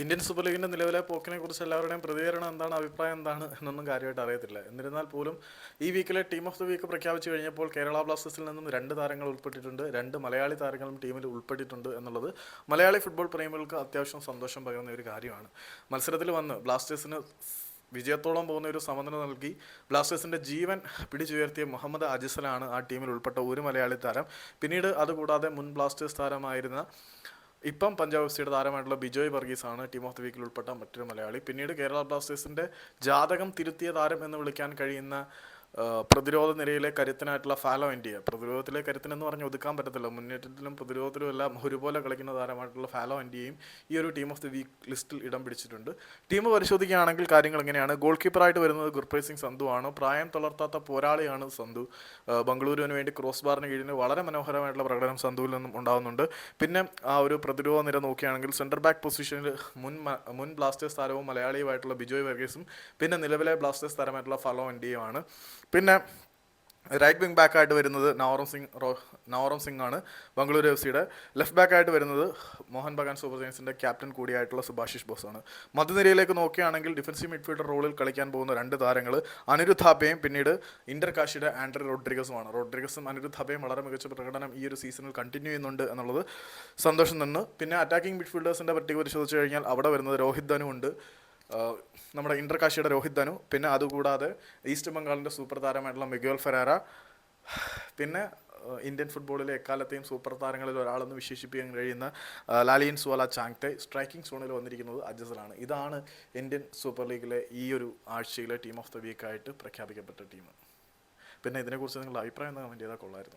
Indian super ലീഗിന്റെ നിലവിലെ പോക്കിനെ കുറിച്ച് എല്ലാവരുടെയും പ്രതികരണം എന്താണ്, അഭിപ്രായം എന്താണ് എന്നൊന്നും കാര്യമായിട്ട് അറിയത്തില്ല. എന്നിരുന്നാൽ പോലും ഈ വീക്കിലെ ടീം ഓഫ് ദി വീക്ക് പ്രഖ്യാപിച്ചു കഴിഞ്ഞപ്പോൾ കേരള ബ്ലാസ്റ്റേഴ്സിൽ നിന്നും 2 താരങ്ങൾ ഉൾപ്പെട്ടിട്ടുണ്ട്, 2 മലയാളി താരങ്ങളും ടീമിൽ ഉൾപ്പെട്ടിട്ടുണ്ട് എന്നുള്ളത് മലയാളി ഫുട്ബോൾ പ്രേമികൾക്ക് അത്യാവശ്യം സന്തോഷം പകരുന്ന ഒരു കാര്യമാണ്. മത്സരത്തിൽ വന്ന് ബ്ലാസ്റ്റേഴ്സിന് വിജയത്തോളം പോകുന്ന ഒരു സമനില നൽകി ബ്ലാസ്റ്റേഴ്സിന്റെ ജീവൻ പിടിച്ചുയർത്തിയ മുഹമ്മദ് അജിസലാണ് ആ ടീമിൽ ഉൾപ്പെട്ട ഒരു മലയാളി താരം. പിന്നീട് അതുകൂടാതെ മുൻ ബ്ലാസ്റ്റേഴ്സ് താരമായിരുന്ന ഇപ്പം പഞ്ചാബ് എഫ് സിയുടെ താരമായിട്ടുള്ള ബിജോയ് വർഗീസാണ് ടീം ഓഫ് ദി വീക്കിൽ ഉൾപ്പെട്ട മറ്റൊരു മലയാളി. പിന്നീട് കേരള ബ്ലാസ്റ്റേഴ്സിന്റെ ജാതകം തിരുത്തിയ താരം എന്ന് വിളിക്കാൻ കഴിയുന്ന പ്രതിരോധ നിരയിലെ കരുത്തനായിട്ടുള്ള ഫാലോ ഇന്ത്യ, പ്രതിരോധത്തിലെ കരുത്തനെന്ന് പറഞ്ഞ് ഒതുക്കാൻ പറ്റത്തില്ല, മുന്നേറ്റത്തിലും പ്രതിരോധത്തിലും എല്ലാം ഒരുപോലെ കളിക്കുന്ന താരമായിട്ടുള്ള ഫാലോ ഇന്ത്യയും ഈ ഒരു ടീം ഓഫ് ദി വീക്ക് ലിസ്റ്റിൽ ഇടം പിടിച്ചിട്ടുണ്ട്. ടീം പരിശോധിക്കുകയാണെങ്കിൽ കാര്യങ്ങൾ എങ്ങനെയാണ്. ഗോൾ കീപ്പറായിട്ട് വരുന്നത് ഗുർപ്രീത് സിംഗ് സന്ധു ആണ്. പ്രായം തളർത്താത്ത പോരാളിയാണ് സന്ധു. ബംഗളൂരുവിന് വേണ്ടി ക്രോസ് ബാറിന് കീഴിൽ വളരെ മനോഹരമായിട്ടുള്ള പ്രകടനം സന്ധുവിൽ നിന്നും ഉണ്ടാകുന്നുണ്ട്. പിന്നെ ആ ഒരു പ്രതിരോധ നിര നോക്കുകയാണെങ്കിൽ സെൻറ്റർ ബാക്ക് പൊസിഷനിൽ മുൻ ബ്ലാസ്റ്റേഴ്സ് താരവും മലയാളിയുമായിട്ടുള്ള ബിജോയ് വർഗീസും പിന്നെ നിലവിലെ ബ്ലാസ്റ്റേഴ്സ് താരമായിട്ടുള്ള ഫാലോ ഇന്ത്യയുമാണ്. പിന്നെ റൈറ്റ് വിങ് ബാക്കായിട്ട് വരുന്നത് നവോറം സിംഗ് ആണ് ബംഗളൂരു എഫ് സിയുടെ. ലെഫ്റ്റ് ബാക്കായിട്ട് വരുന്നത് മോഹൻ ബഗാൻ സൂപ്പർ ജയൻസിൻ്റെ ക്യാപ്റ്റൻ കൂടിയായിട്ടുള്ള സുഭാഷിഷ് ബോസാണ്. മധ്യനിരയിലേക്ക് നോക്കുകയാണെങ്കിൽ ഡിഫൻസീവ് മിഡ്ഫീൽഡർ റോളിൽ കളിക്കാൻ പോകുന്ന 2 താരങ്ങൾ അനിരുദ്ധ് ഥാപ്പയും പിന്നീട് ഇന്റർ കാശിയുടെ ആൻഡ്രി റോഡ്രിഗസുമാണ്. റോഡ്രിഗസും അനിരുദ്ധ് ഥാപ്പയും വളരെ മികച്ച പ്രകടനം ഈ ഒരു സീസണിൽ കണ്ടിന്യൂ ചെയ്യുന്നുണ്ട് എന്നുള്ളത് സന്തോഷം നിന്ന്. പിന്നെ അറ്റാക്കിംഗ് മിഡ്ഫീൽഡേഴ്സിൻ്റെ പട്ടിക പരിശോധിച്ച് കഴിഞ്ഞാൽ അവിടെ വരുന്നത് രോഹിത് ധനു ഉണ്ട്, നമ്മുടെ ഇന്റർ കാശിയുടെ രോഹിത് ധനു. പിന്നെ അതുകൂടാതെ ഈസ്റ്റ് ബംഗാളിൻ്റെ സൂപ്പർ താരമായിട്ടുള്ള മിഗുവൽ ഫെരാര. പിന്നെ ഇന്ത്യൻ ഫുട്ബോളിലെ എക്കാലത്തെയും സൂപ്പർ താരങ്ങളിൽ ഒരാളെന്ന് വിശേഷിപ്പിക്കാൻ കഴിയുന്ന ലാലിയൻ സുവാല ചാങ്തെ. സ്ട്രൈക്കിംഗ് സോണിൽ വന്നിരിക്കുന്നത് അജസലാണ്. ഇതാണ് ഇന്ത്യൻ സൂപ്പർ ലീഗിലെ ഈ ഒരു ആഴ്ചയിലെ ടീം ഓഫ് ദ വീക്കായിട്ട് പ്രഖ്യാപിക്കപ്പെട്ട ടീം. പിന്നെ ഇതിനെക്കുറിച്ച് നിങ്ങളുടെ അഭിപ്രായം എന്താ കമൻറ്റ് ചെയ്താൽ കൊള്ളായിരുന്നു.